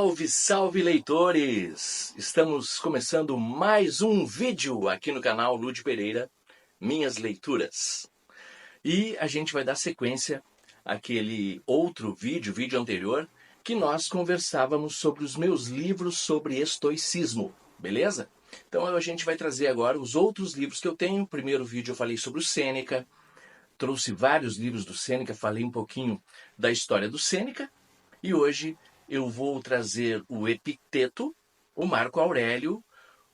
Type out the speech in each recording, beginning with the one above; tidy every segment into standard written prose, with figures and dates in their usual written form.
Salve, salve leitores! Estamos começando mais um vídeo aqui no canal Ludi Pereira, Minhas Leituras. E a gente vai dar sequência àquele outro vídeo anterior, que nós conversávamos sobre os meus livros sobre estoicismo, beleza? Então a gente vai trazer agora os outros livros que eu tenho. No primeiro vídeo eu falei sobre o Sêneca, trouxe vários livros do Sêneca, falei um pouquinho da história do Sêneca, e hoje eu vou trazer o Epicteto, o Marco Aurélio,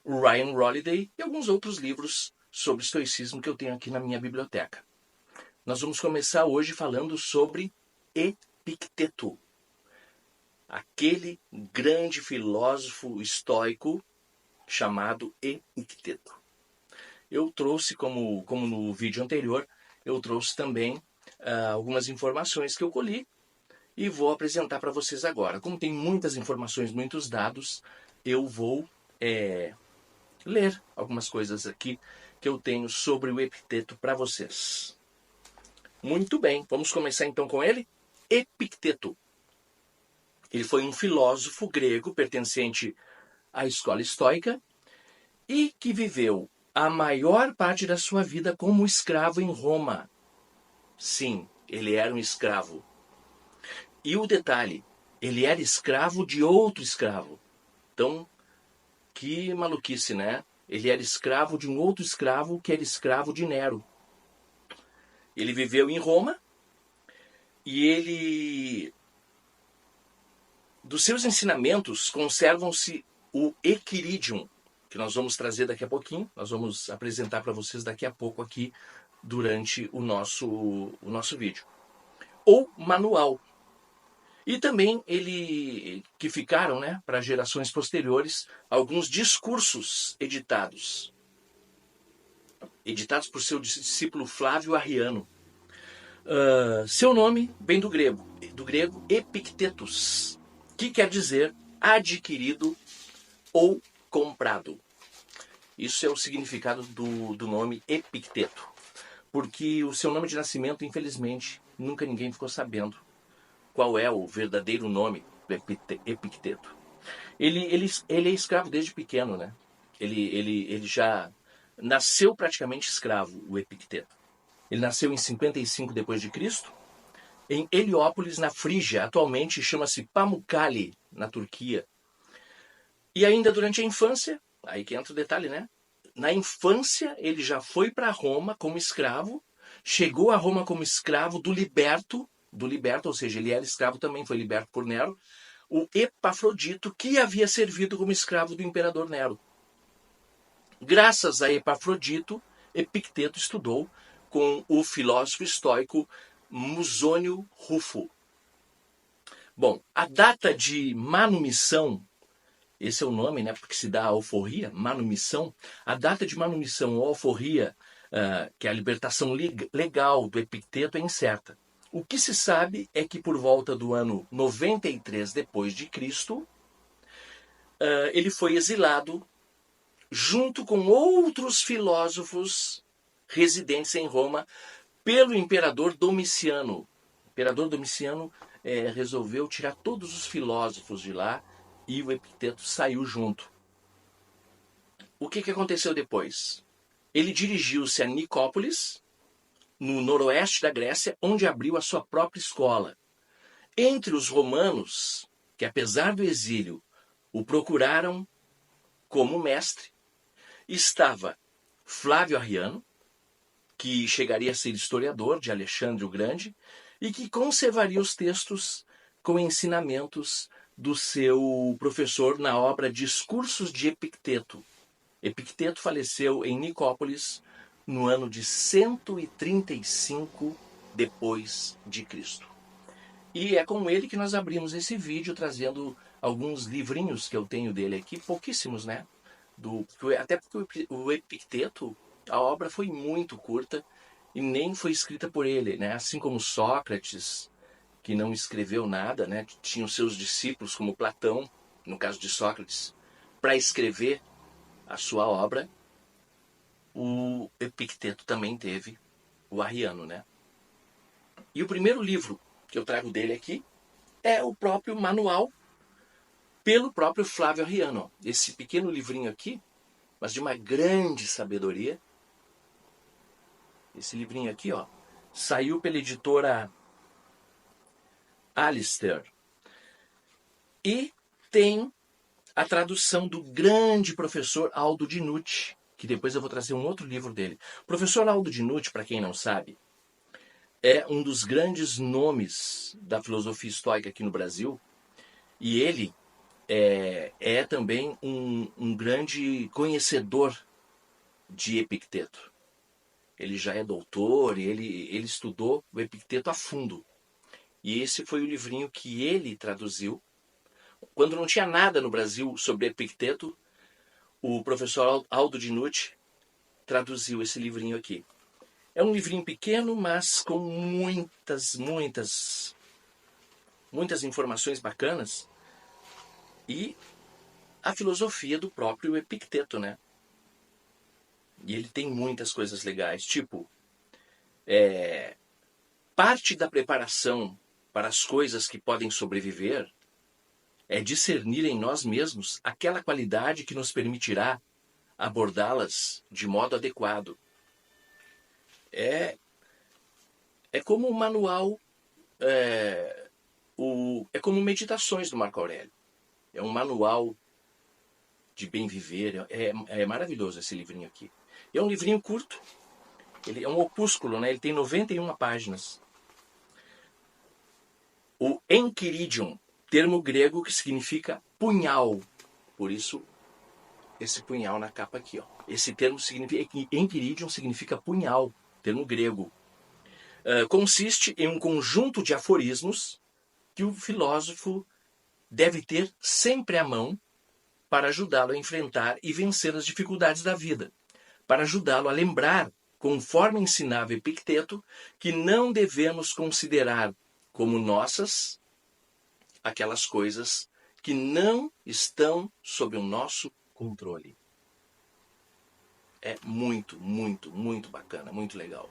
o Ryan Holiday e alguns outros livros sobre estoicismo que eu tenho aqui na minha biblioteca. Nós vamos começar hoje falando sobre Epicteto, aquele grande filósofo estoico chamado Epicteto. Eu trouxe, como no vídeo anterior, eu trouxe também algumas informações que eu colhi e vou apresentar para vocês agora. Como tem muitas informações, muitos dados, eu vou ler algumas coisas aqui que eu tenho sobre o Epicteto para vocês. Muito bem, vamos começar então com ele. Epicteto. Ele foi um filósofo grego pertencente à escola estoica e que viveu a maior parte da sua vida como escravo em Roma. Sim, ele era um escravo. E o detalhe, ele era escravo de outro escravo. Então, que maluquice, né? Ele era escravo de um outro escravo que era escravo de Nero. Ele viveu em Roma e dos seus ensinamentos conservam-se o Equiridium, que nós vamos trazer daqui a pouquinho, nós vamos apresentar para vocês daqui a pouco aqui durante o nosso vídeo. Ou manual. E também que ficaram, para gerações posteriores, alguns discursos editados por seu discípulo Flávio Arriano. Seu nome vem do grego Epictetus, que quer dizer adquirido ou comprado. Isso é o significado do nome Epicteto, porque o seu nome de nascimento, infelizmente, nunca ninguém ficou sabendo qual é o verdadeiro nome do Epicteto. Ele é escravo desde pequeno, né? Ele já nasceu praticamente escravo, o Epicteto. Ele nasceu em 55 d.C., em Heliópolis, na Frígia. Atualmente chama-se Pamukkale, na Turquia. E ainda durante a infância, aí que entra o detalhe, né? Na infância, ele já foi para Roma como escravo, chegou a Roma como escravo do liberto, ou seja, ele era escravo também, foi liberto por Nero, o Epafrodito, que havia servido como escravo do imperador Nero. Graças a Epafrodito, Epicteto estudou com o filósofo estoico Musônio Rufo. Bom, a data de manumissão, esse é o nome, porque se dá a alforria, manumissão, a data de manumissão ou alforria, que é a libertação legal do Epicteto, é incerta. O que se sabe é que por volta do ano 93 d.C., ele foi exilado junto com outros filósofos residentes em Roma pelo imperador Domiciano. O imperador Domiciano resolveu tirar todos os filósofos de lá e o Epicteto saiu junto. O que aconteceu depois? Ele dirigiu-se a Nicópolis, no noroeste da Grécia, onde abriu a sua própria escola. Entre os romanos, que apesar do exílio o procuraram como mestre, estava Flávio Arriano, que chegaria a ser historiador de Alexandre o Grande e que conservaria os textos com ensinamentos do seu professor na obra Discursos de Epicteto. Epicteto faleceu em Nicópolis no ano de 135 depois de Cristo. E é com ele que nós abrimos esse vídeo, trazendo alguns livrinhos que eu tenho dele aqui, pouquíssimos, né? Até porque o Epicteto, a obra foi muito curta e nem foi escrita por ele, né? Assim como Sócrates, que não escreveu nada, né? Tinha os seus discípulos, como Platão, no caso de Sócrates, para escrever a sua obra. O Epicteto também teve o Arriano, né? E o primeiro livro que eu trago dele aqui é o próprio manual pelo próprio Flávio Arriano. Esse pequeno livrinho aqui, mas de uma grande sabedoria. Esse livrinho aqui, ó, saiu pela editora Alistair. E tem a tradução do grande professor Aldo Dinucci, que depois eu vou trazer um outro livro dele. O professor Aldo Dinucci, para quem não sabe, é um dos grandes nomes da filosofia estoica aqui no Brasil. E ele é também um grande conhecedor de Epicteto. Ele já é doutor e ele estudou o Epicteto a fundo. E esse foi o livrinho que ele traduziu. Quando não tinha nada no Brasil sobre Epicteto, o professor Aldo Dinucci traduziu esse livrinho aqui. É um livrinho pequeno, mas com muitas informações bacanas. E a filosofia do próprio Epicteto, né? E ele tem muitas coisas legais, tipo, parte da preparação para as coisas que podem sobreviver é discernir em nós mesmos aquela qualidade que nos permitirá abordá-las de modo adequado. É como um manual, é como Meditações do Marco Aurélio. É um manual de bem viver. É maravilhoso esse livrinho aqui. É um livrinho curto. Ele é um opúsculo, né? Ele tem 91 páginas. O Enchiridion, termo grego que significa punhal. Por isso, esse punhal na capa aqui, ó. Esse termo significa, Enchiridion significa punhal, termo grego. Consiste em um conjunto de aforismos que o filósofo deve ter sempre à mão para ajudá-lo a enfrentar e vencer as dificuldades da vida, para ajudá-lo a lembrar, conforme ensinava Epicteto, que não devemos considerar como nossas aquelas coisas que não estão sob o nosso controle. É muito bacana, muito legal.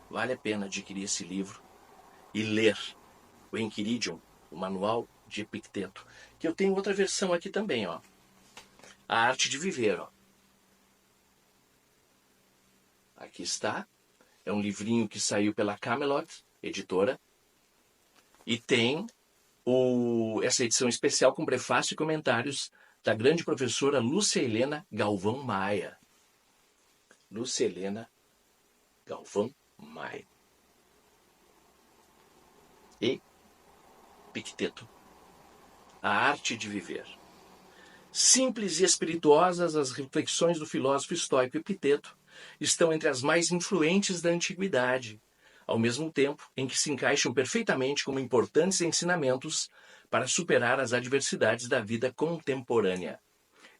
Vale a pena adquirir esse livro e ler o Enchiridion, o Manual de Epicteto. Que eu tenho outra versão aqui também, ó. A Arte de Viver, ó. Aqui está. É um livrinho que saiu pela Camelot, editora. E tem essa edição especial com prefácio e comentários da grande professora Lúcia Helena Galvão Maia. Lúcia Helena Galvão Maia. Epicteto. A Arte de Viver. Simples e espirituosas, as reflexões do filósofo estoico Epicteto estão entre as mais influentes da antiguidade, ao mesmo tempo em que se encaixam perfeitamente como importantes ensinamentos para superar as adversidades da vida contemporânea.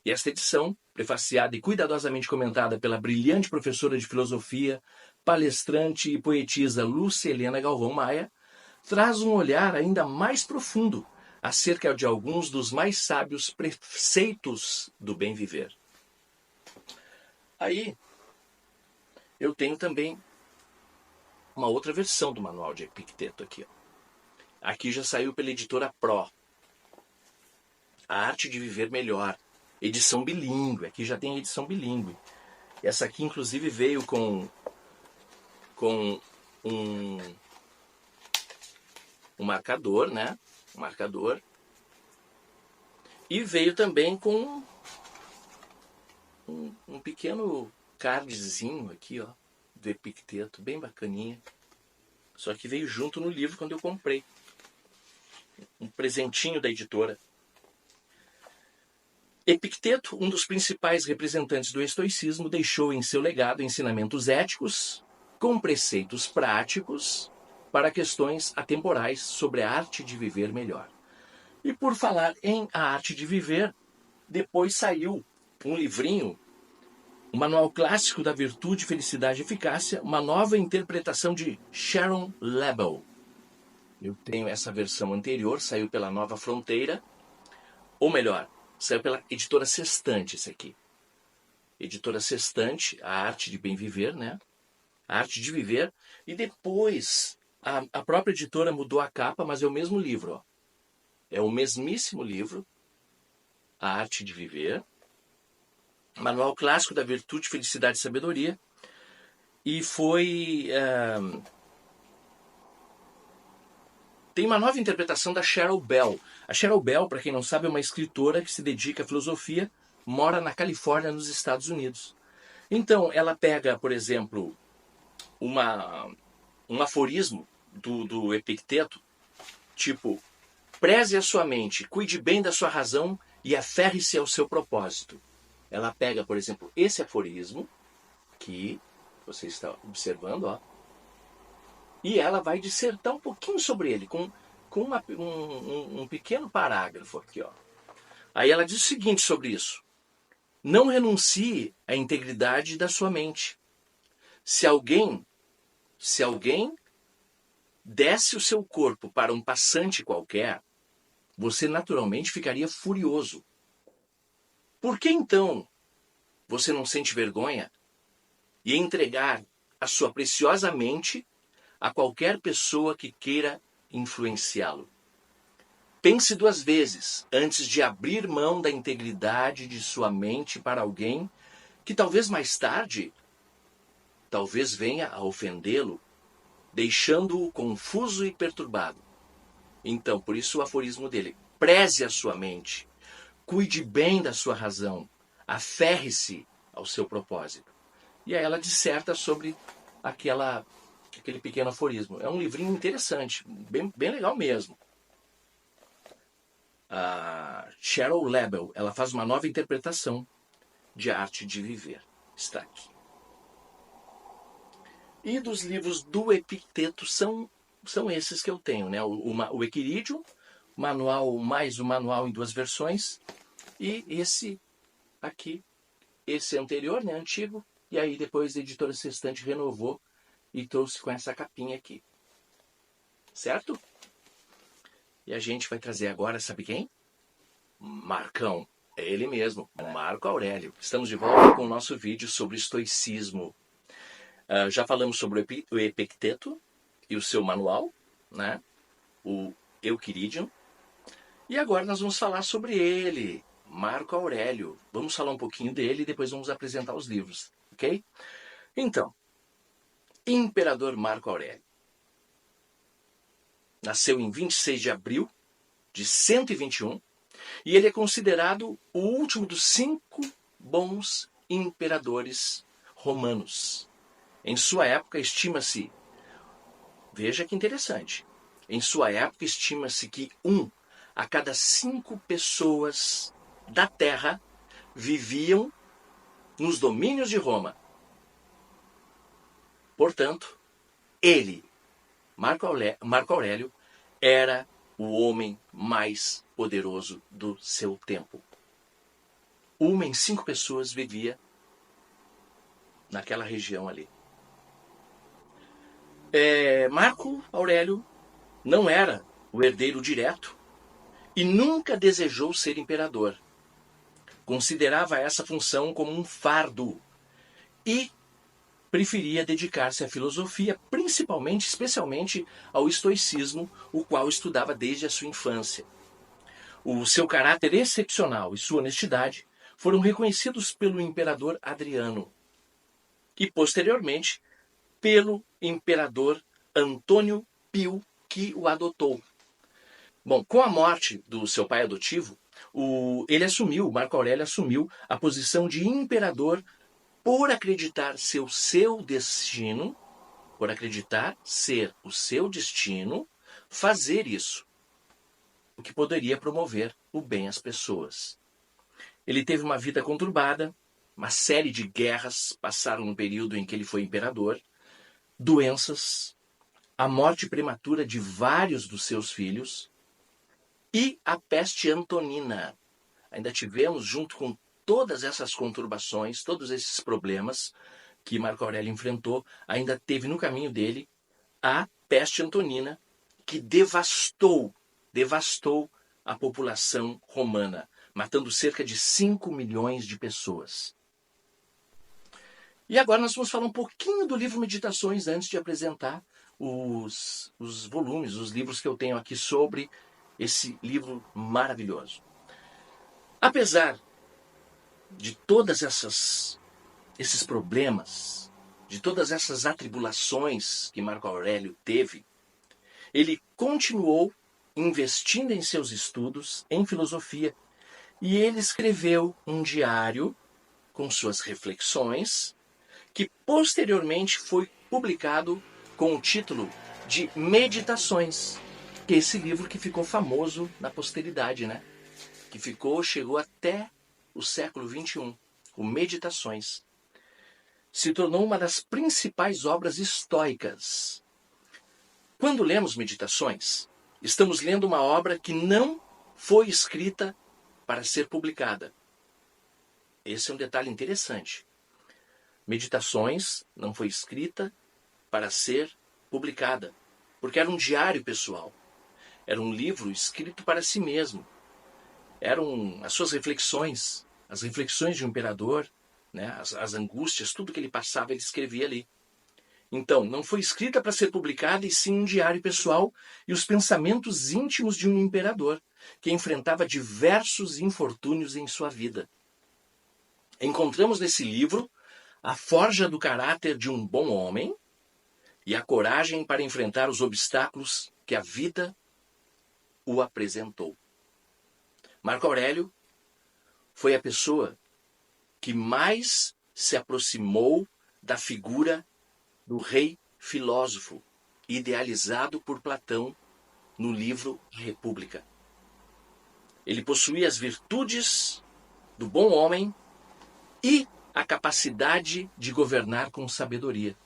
E esta edição, prefaciada e cuidadosamente comentada pela brilhante professora de filosofia, palestrante e poetisa Lúcia Helena Galvão Maia, traz um olhar ainda mais profundo acerca de alguns dos mais sábios preceitos do bem viver. Aí, eu tenho também uma outra versão do Manual de Epicteto aqui. Ó. Aqui já saiu pela editora Pro. A Arte de Viver Melhor. Edição bilíngue. Aqui já tem a edição bilíngue. Essa aqui, inclusive, veio com um marcador, né? Um marcador. E veio também com um pequeno cardzinho aqui, ó, do Epicteto, bem bacaninha. Só que veio junto no livro quando eu comprei. Um presentinho da editora. Epicteto, um dos principais representantes do estoicismo, deixou em seu legado ensinamentos éticos com preceitos práticos para questões atemporais sobre a arte de viver melhor. E por falar em A Arte de Viver, depois saiu um livrinho, o Manual Clássico da Virtude, Felicidade e Eficácia, uma nova interpretação de Sharon Lebel. Eu tenho essa versão anterior, saiu pela Nova Fronteira, ou melhor, saiu pela Editora Sextante esse aqui. Editora Sextante, A Arte de Bem Viver, né? A Arte de Viver. E depois, a própria editora mudou a capa, mas é o mesmo livro, ó. É o mesmíssimo livro, A Arte de Viver, Manual Clássico da Virtude, Felicidade e Sabedoria, e tem uma nova interpretação da Cheryl Bell. A Cheryl Bell, para quem não sabe, é uma escritora que se dedica à filosofia, mora na Califórnia, nos Estados Unidos. Então, ela pega, por exemplo, um aforismo do Epicteto, tipo, preze a sua mente, cuide bem da sua razão e aferre-se ao seu propósito. Ela pega, por exemplo, esse aforismo, que você está observando, ó, e ela vai dissertar um pouquinho sobre ele, com um pequeno parágrafo aqui, ó. Aí ela diz o seguinte sobre isso: não renuncie à integridade da sua mente. Se alguém desse o seu corpo para um passante qualquer, você naturalmente ficaria furioso. Por que então você não sente vergonha e entregar a sua preciosa mente a qualquer pessoa que queira influenciá-lo? Pense 2 vezes antes de abrir mão da integridade de sua mente para alguém que talvez mais tarde, talvez venha a ofendê-lo, deixando-o confuso e perturbado. Então, por isso o aforismo dele: preze a sua mente, cuide bem da sua razão, aferre-se ao seu propósito. E aí ela disserta sobre aquele pequeno aforismo. É um livrinho interessante, bem legal mesmo. A Cheryl Lebel, ela faz uma nova interpretação de Arte de Viver. Está aqui. E dos livros do Epicteto são esses que eu tenho, né? O Equilíbrio, manual mais o manual em 2 versões, e esse aqui, esse anterior, né, antigo, e aí depois a editora Sextante renovou e trouxe com essa capinha aqui. Certo? E a gente vai trazer agora, sabe quem? Marcão. É ele mesmo, Marco Aurélio. Estamos de volta com o nosso vídeo sobre estoicismo. Já falamos sobre o Epicteto e o seu manual, né? O Euquiridium. E agora nós vamos falar sobre ele, Marco Aurélio. Vamos falar um pouquinho dele e depois vamos apresentar os livros, ok? Então, Imperador Marco Aurélio. Nasceu em 26 de abril de 121 e ele é considerado o último dos 5 bons imperadores romanos. Em sua época, estima-se, veja que interessante, em sua época estima-se que 1 a cada 5 pessoas da Terra viviam nos domínios de Roma. Portanto, ele, Marco Aurélio, era o homem mais poderoso do seu tempo. 1 em 5 pessoas vivia naquela região ali. Marco Aurélio não era o herdeiro direto e nunca desejou ser imperador. Considerava essa função como um fardo e preferia dedicar-se à filosofia, especialmente ao estoicismo, o qual estudava desde a sua infância. O seu caráter excepcional e sua honestidade foram reconhecidos pelo imperador Adriano e, posteriormente, pelo imperador Antônio Pio, que o adotou. Bom, com a morte do seu pai adotivo, Marco Aurélio assumiu a posição de imperador por acreditar ser o seu destino, fazer isso, o que poderia promover o bem às pessoas. Ele teve uma vida conturbada, uma série de guerras passaram no período em que ele foi imperador, doenças, a morte prematura de vários dos seus filhos e a peste antonina. Ainda tivemos, junto com todas essas conturbações, todos esses problemas que Marco Aurélio enfrentou, ainda teve no caminho dele a peste antonina, que devastou a população romana, matando cerca de 5 milhões de pessoas. E agora nós vamos falar um pouquinho do livro Meditações antes de apresentar os volumes, os livros que eu tenho aqui sobre esse livro maravilhoso. Apesar de todas esses problemas, de todas essas atribulações que Marco Aurélio teve, ele continuou investindo em seus estudos em filosofia e ele escreveu um diário com suas reflexões, que posteriormente foi publicado com o título de Meditações, que é esse livro que ficou famoso na posteridade, né? Que chegou até o século XXI, o Meditações. Se tornou uma das principais obras estoicas. Quando lemos Meditações, estamos lendo uma obra que não foi escrita para ser publicada. Esse é um detalhe interessante. Meditações não foi escrita para ser publicada, porque era um diário pessoal. Era um livro escrito para si mesmo. Eram as suas reflexões, as reflexões de um imperador, né? As angústias, tudo que ele passava, ele escrevia ali. Então, não foi escrita para ser publicada, e sim um diário pessoal e os pensamentos íntimos de um imperador que enfrentava diversos infortúnios em sua vida. Encontramos nesse livro a forja do caráter de um bom homem e a coragem para enfrentar os obstáculos que a vida o apresentou. Marco Aurélio foi a pessoa que mais se aproximou da figura do rei filósofo, idealizado por Platão no livro República. Ele possuía as virtudes do bom homem e a capacidade de governar com sabedoria.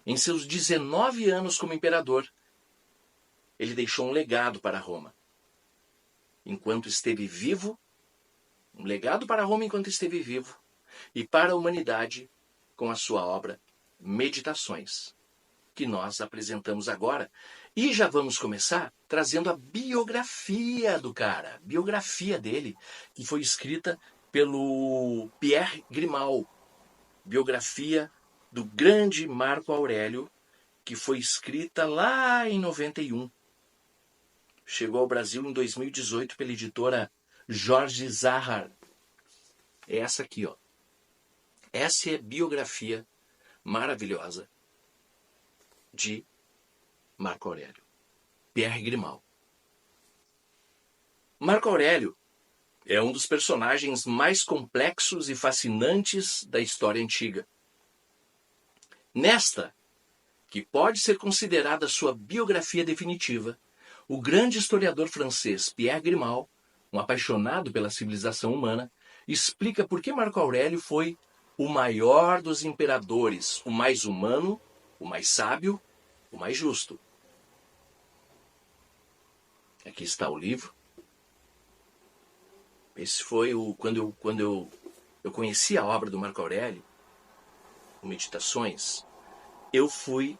Em seus 19 anos como imperador, ele deixou um legado para Roma. Enquanto esteve vivo, um legado para Roma enquanto esteve vivo, e para a humanidade com a sua obra Meditações, que nós apresentamos agora. E já vamos começar trazendo a biografia do cara, a biografia dele, que foi escrita pelo Pierre Grimal, biografia do grande Marco Aurélio, que foi escrita lá em 91. Chegou ao Brasil em 2018 pela editora Jorge Zahar. É essa aqui, ó. Essa é a biografia maravilhosa de Marco Aurélio. Pierre Grimal. Marco Aurélio é um dos personagens mais complexos e fascinantes da história antiga. Nesta, que pode ser considerada sua biografia definitiva, o grande historiador francês Pierre Grimal, um apaixonado pela civilização humana, explica por que Marco Aurélio foi o maior dos imperadores, o mais humano, o mais sábio, o mais justo. Aqui está o livro. Esse foi quando eu conheci a obra do Marco Aurélio, o Meditações, eu fui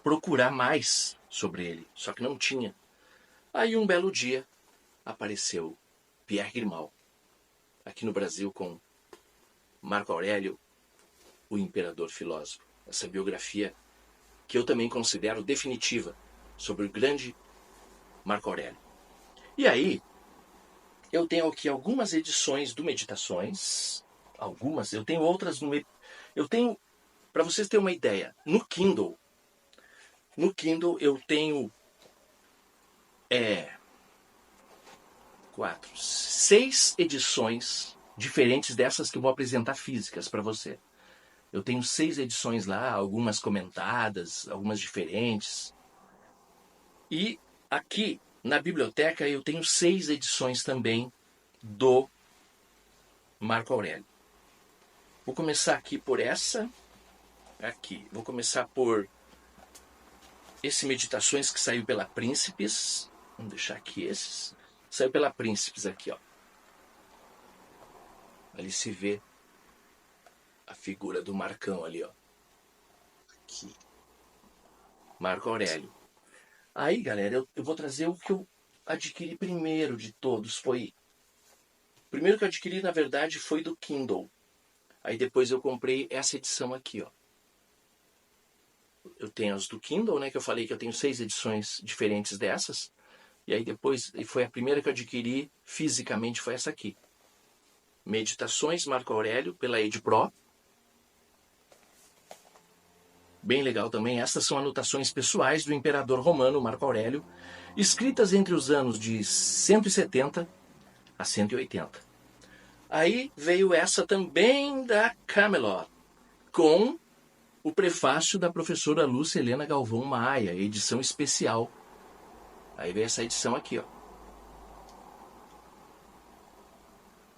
procurar mais sobre ele, só que não tinha. Aí um belo dia apareceu Pierre Grimal, aqui no Brasil, com Marco Aurélio, o imperador filósofo. Essa biografia que eu também considero definitiva sobre o grande Marco Aurélio. E aí, eu tenho aqui algumas edições do Meditações. Algumas, eu tenho outras no... Eu tenho, para vocês terem uma ideia, no Kindle eu tenho 6 edições diferentes dessas que eu vou apresentar físicas para você. Eu tenho 6 edições lá, algumas comentadas, algumas diferentes. E aqui na biblioteca eu tenho 6 edições também do Marco Aurélio. Vou começar aqui por essa. Aqui. Vou começar por esse Meditações que saiu pela Príncipes. Vamos deixar aqui esses. Saiu pela Príncipes aqui, ó. Ali se vê a figura do Marcão ali, ó. Aqui. Marco Aurélio. Aí, galera, eu vou trazer o que eu adquiri primeiro de todos. O primeiro que eu adquiri, na verdade, foi do Kindle. Aí depois eu comprei essa edição aqui, ó. Eu tenho as do Kindle, né? Que eu falei que eu tenho 6 edições diferentes dessas. E aí depois, foi a primeira que eu adquiri fisicamente, foi essa aqui. Meditações Marco Aurélio, pela EdPro. Bem legal também, estas são anotações pessoais do imperador romano Marco Aurélio, escritas entre os anos de 170 a 180. Aí veio essa também da Camelot, com o prefácio da professora Lúcia Helena Galvão Maia, edição especial. Aí veio essa edição aqui, ó.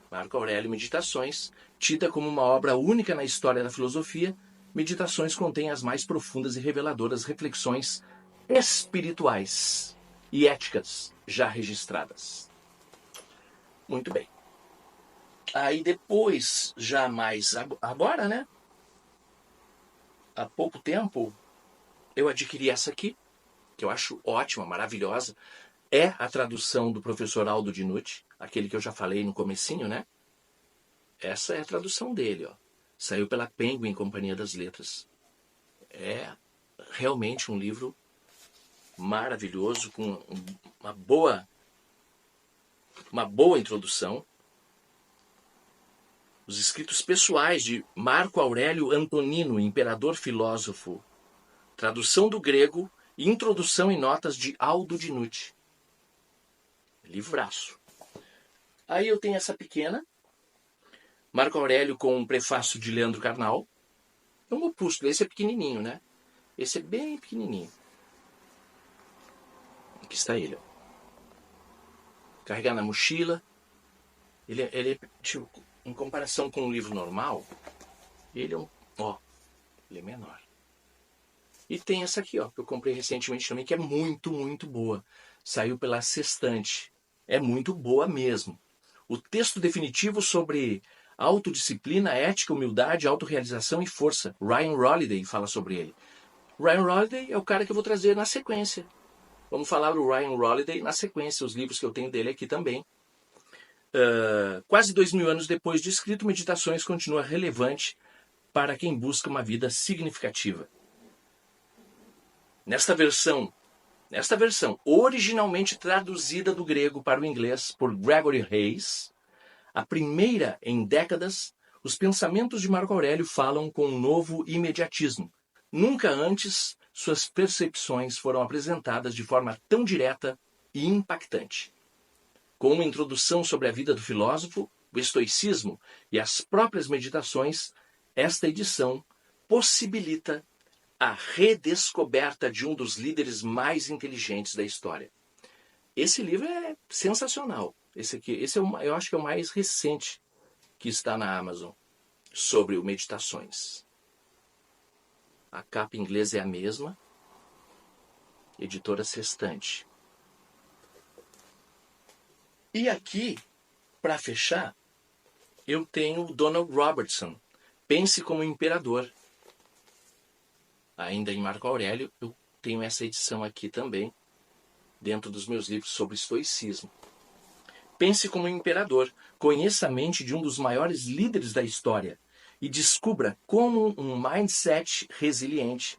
Marco Aurélio Meditações, tida como uma obra única na história da filosofia, Meditações contém as mais profundas e reveladoras reflexões espirituais e éticas já registradas. Muito bem. Aí depois, já mais agora, né? Há pouco tempo, eu adquiri essa aqui, que eu acho ótima, maravilhosa. É a tradução do professor Aldo Dinucci, aquele que eu já falei no comecinho, né? Essa é a tradução dele, ó. Saiu pela Penguin Companhia das Letras. É realmente um livro maravilhoso, com uma boa introdução. Os escritos pessoais de Marco Aurélio Antonino, imperador filósofo. Tradução do grego e introdução e notas de Aldo Dinucci. Livraço. Aí eu tenho essa pequena, Marco Aurélio com um prefácio de Leandro Carnal. É um opúsculo, esse é pequenininho, né? Esse é bem pequenininho. Aqui está ele, ó. Carregar na mochila. Ele tipo, em comparação com um livro normal, ele é ele é menor. E tem essa aqui, ó, que eu comprei recentemente também, que é muito, muito boa. Saiu pela Sextante. É muito boa mesmo. O texto definitivo sobre autodisciplina, ética, humildade, autorrealização e força. Ryan Holiday fala sobre ele. Ryan Holiday é o cara que eu vou trazer na sequência. Vamos falar do Ryan Holiday na sequência, os livros que eu tenho dele aqui também. Quase 2000 anos depois de escrito, Meditações continua relevante para quem busca uma vida significativa. Nesta versão, originalmente traduzida do grego para o inglês por Gregory Hayes, a primeira em décadas, os pensamentos de Marco Aurélio falam com um novo imediatismo. Nunca antes suas percepções foram apresentadas de forma tão direta e impactante. Com uma introdução sobre a vida do filósofo, o estoicismo e as próprias meditações, esta edição possibilita a redescoberta de um dos líderes mais inteligentes da história. Esse livro é sensacional. Esse é eu acho que é o mais recente que está na Amazon, sobre o Meditações. A capa inglesa é a mesma, editora Sextante. E aqui, para fechar, eu tenho Donald Robertson, Pense como Imperador. Ainda em Marco Aurélio, eu tenho essa edição aqui também, dentro dos meus livros sobre estoicismo. Pense como imperador, conheça a mente de um dos maiores líderes da história e descubra como um mindset resiliente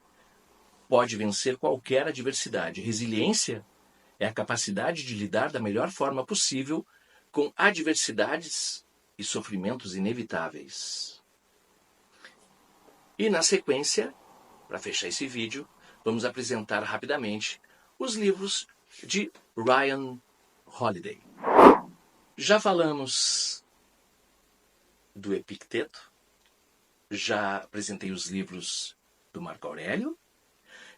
pode vencer qualquer adversidade. Resiliência é a capacidade de lidar da melhor forma possível com adversidades e sofrimentos inevitáveis. E na sequência, para fechar esse vídeo, vamos apresentar rapidamente os livros de Ryan Holiday. Já falamos do Epicteto, já apresentei os livros do Marco Aurélio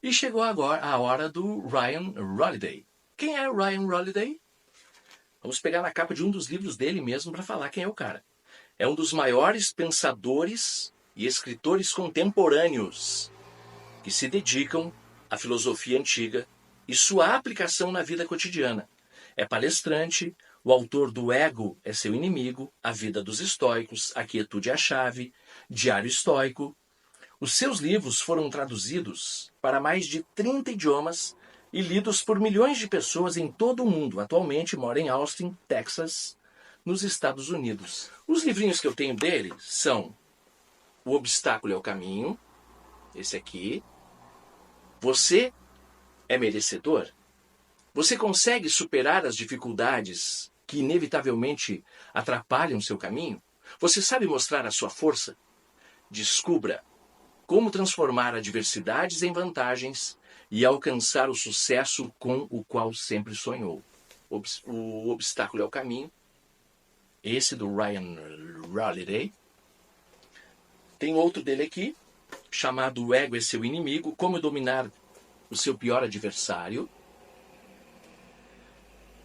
e chegou agora a hora do Ryan Holiday. Quem é Ryan Holiday? Vamos pegar na capa de um dos livros dele mesmo para falar quem é o cara. É um dos maiores pensadores e escritores contemporâneos que se dedicam à filosofia antiga e sua aplicação na vida cotidiana. É palestrante, o autor do Ego é seu inimigo, A Vida dos Estoicos, A Quietude é a Chave, Diário Estoico. Os seus livros foram traduzidos para mais de 30 idiomas e lidos por milhões de pessoas em todo o mundo. Atualmente mora em Austin, Texas, nos Estados Unidos. Os livrinhos que eu tenho dele são O Obstáculo é o Caminho, esse aqui. Você é merecedor? Você consegue superar as dificuldades que inevitavelmente atrapalham seu caminho? Você sabe mostrar a sua força? Descubra como transformar adversidades em vantagens e alcançar o sucesso com o qual sempre sonhou. O obstáculo é o caminho. Esse do Ryan Holiday. Tem outro dele aqui, chamado O Ego é Seu Inimigo, Como Dominar o Seu Pior Adversário.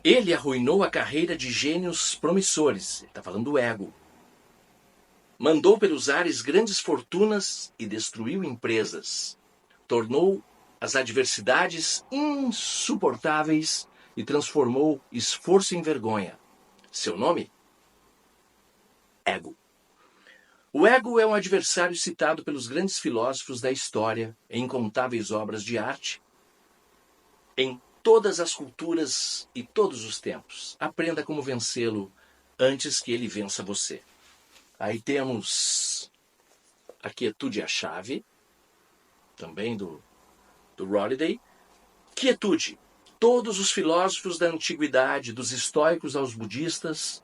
Ele arruinou a carreira de gênios promissores. Ele está falando do ego. Mandou pelos ares grandes fortunas e destruiu empresas. Tornou as adversidades insuportáveis e transformou esforço em vergonha. Seu nome? Ego. O ego é um adversário citado pelos grandes filósofos da história em incontáveis obras de arte, em todas as culturas e todos os tempos. Aprenda como vencê-lo antes que ele vença você. Aí temos A Quietude é a Chave, também do Holiday. Quietude. Todos os filósofos da antiguidade, dos estoicos aos budistas,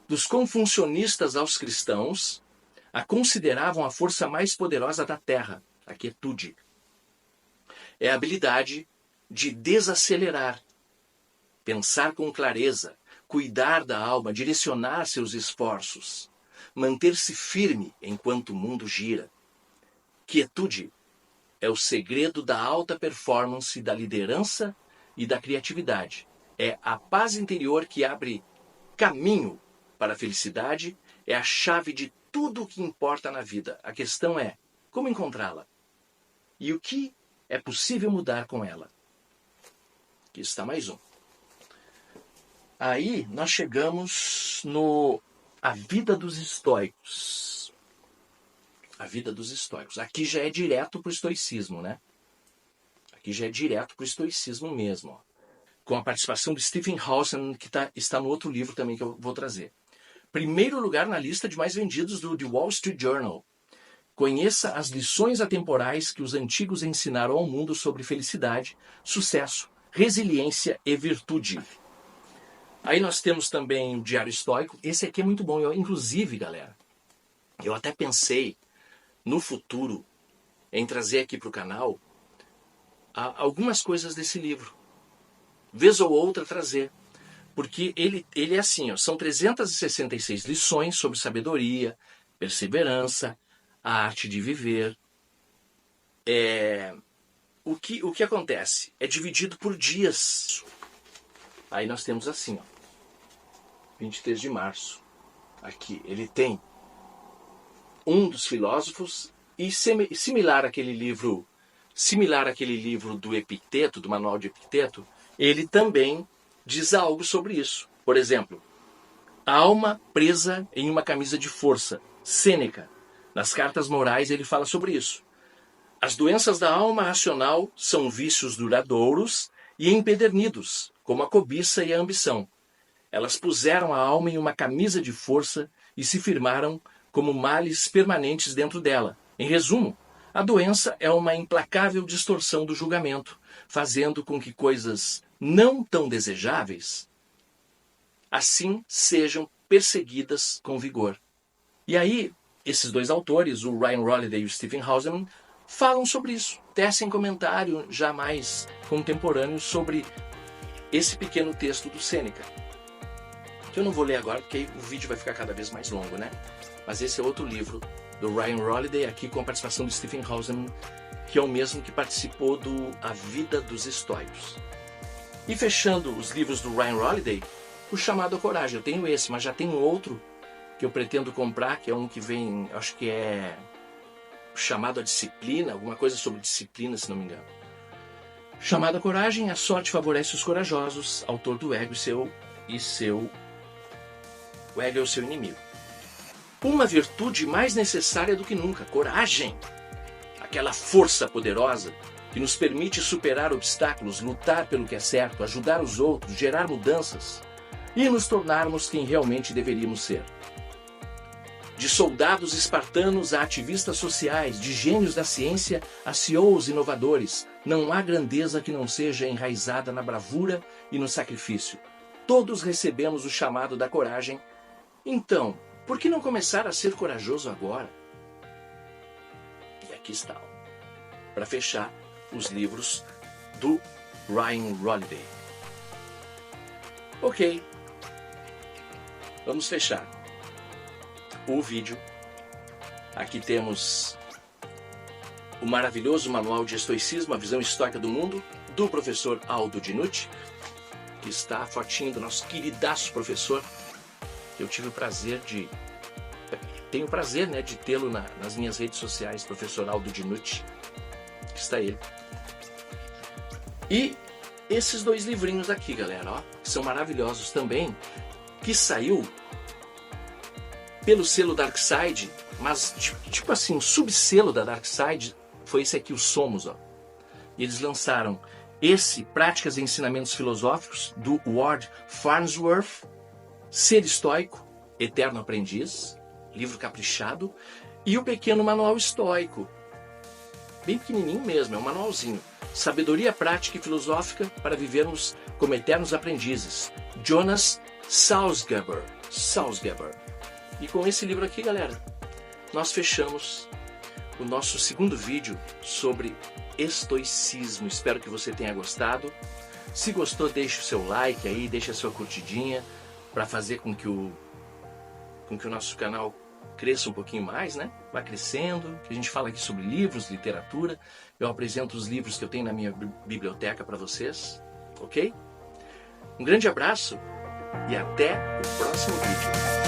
dos confucionistas aos cristãos, a consideravam a força mais poderosa da Terra, a quietude. É a habilidade de desacelerar, pensar com clareza, cuidar da alma, direcionar seus esforços, manter-se firme enquanto o mundo gira. Quietude é o segredo da alta performance, da liderança e da criatividade. É a paz interior que abre caminho para a felicidade, é a chave de tudo o que importa na vida. A questão é como encontrá-la e o que é possível mudar com ela. Aqui está mais um. Aí nós chegamos no A Vida dos Estoicos. A Vida dos Estoicos. Aqui já é direto para o estoicismo, né? Aqui já é direto para o estoicismo mesmo. Ó. Com a participação de Stephen Hawking, que está no outro livro também que eu vou trazer. Primeiro lugar na lista de mais vendidos do The Wall Street Journal. Conheça as lições atemporais que os antigos ensinaram ao mundo sobre felicidade, sucesso, resiliência e virtude. Aí nós temos também o Diário Estoico. Esse aqui é muito bom. Inclusive, galera, eu até pensei no futuro em trazer aqui para o canal algumas coisas desse livro. Vez ou outra trazer. Porque ele é assim, ó, são 366 lições sobre sabedoria, perseverança, a arte de viver. O que acontece? É dividido por dias. Aí nós temos assim, ó, 23 de março. Aqui ele tem um dos filósofos e similar àquele livro do Epicteto, do Manual de Epicteto, ele também diz algo sobre isso. Por exemplo, a alma presa em uma camisa de força, Sêneca. Nas Cartas Morais ele fala sobre isso. As doenças da alma racional são vícios duradouros e empedernidos, como a cobiça e a ambição. Elas puseram a alma em uma camisa de força e se firmaram como males permanentes dentro dela. Em resumo, a doença é uma implacável distorção do julgamento, fazendo com que coisas não tão desejáveis assim sejam perseguidas com vigor. E aí, esses dois autores, o Ryan Holiday e o Stephen Hawking, falam sobre isso. Tecem comentário já mais contemporâneo sobre esse pequeno texto do Sêneca. Que eu não vou ler agora, porque aí o vídeo vai ficar cada vez mais longo, né? Mas esse é outro livro do Ryan Holiday, aqui com a participação do Stephen Hawking, que é o mesmo que participou do A Vida dos Estoicos. E fechando os livros do Ryan Holiday, o Chamado à Coragem. Eu tenho esse, mas já tem um outro que eu pretendo comprar, que é um que vem, acho que é Chamado à Disciplina, alguma coisa sobre disciplina, se não me engano. Chamado à Coragem, A Sorte Favorece os Corajosos, autor do Ego O Ego é o Seu Inimigo. Uma virtude mais necessária do que nunca, coragem. Aquela força poderosa que nos permite superar obstáculos, lutar pelo que é certo, ajudar os outros, gerar mudanças e nos tornarmos quem realmente deveríamos ser. De soldados espartanos a ativistas sociais, de gênios da ciência a CEOs inovadores, não há grandeza que não seja enraizada na bravura e no sacrifício. Todos recebemos o chamado da coragem. Então, Por que não começar a ser corajoso agora? E aqui está, para fechar os livros do Ryan Holiday. Ok, vamos fechar o vídeo. Aqui temos o maravilhoso Manual de Estoicismo, a visão estoica do mundo, do professor Aldo Dinucci, que está a fotinho do nosso queridaço professor. Eu tive o prazer tenho o prazer, né, de tê-lo nas minhas redes sociais, professor Aldo Dinucci, que está ele. E esses dois livrinhos aqui, galera, ó, que são maravilhosos também, que saiu pelo selo Darkside, mas tipo assim, um subselo da Darkside foi esse aqui, o Somos, ó. E eles lançaram esse Práticas e Ensinamentos Filosóficos, do Ward Farnsworth, Ser Estoico, Eterno Aprendiz, livro caprichado, e o Pequeno Manual Estoico, bem pequenininho mesmo, é um manualzinho, Sabedoria Prática e Filosófica para Vivermos como Eternos Aprendizes, Jonas Salzgeber. E com esse livro aqui, galera, nós fechamos o nosso segundo vídeo sobre estoicismo. Espero que você tenha gostado. Se gostou, deixe o seu like aí, deixe a sua curtidinha para fazer com que o nosso canal cresça um pouquinho mais, né? Vai crescendo, que a gente fala aqui sobre livros, literatura. Eu apresento os livros que eu tenho na minha biblioteca para vocês, ok? Um grande abraço e até o próximo vídeo.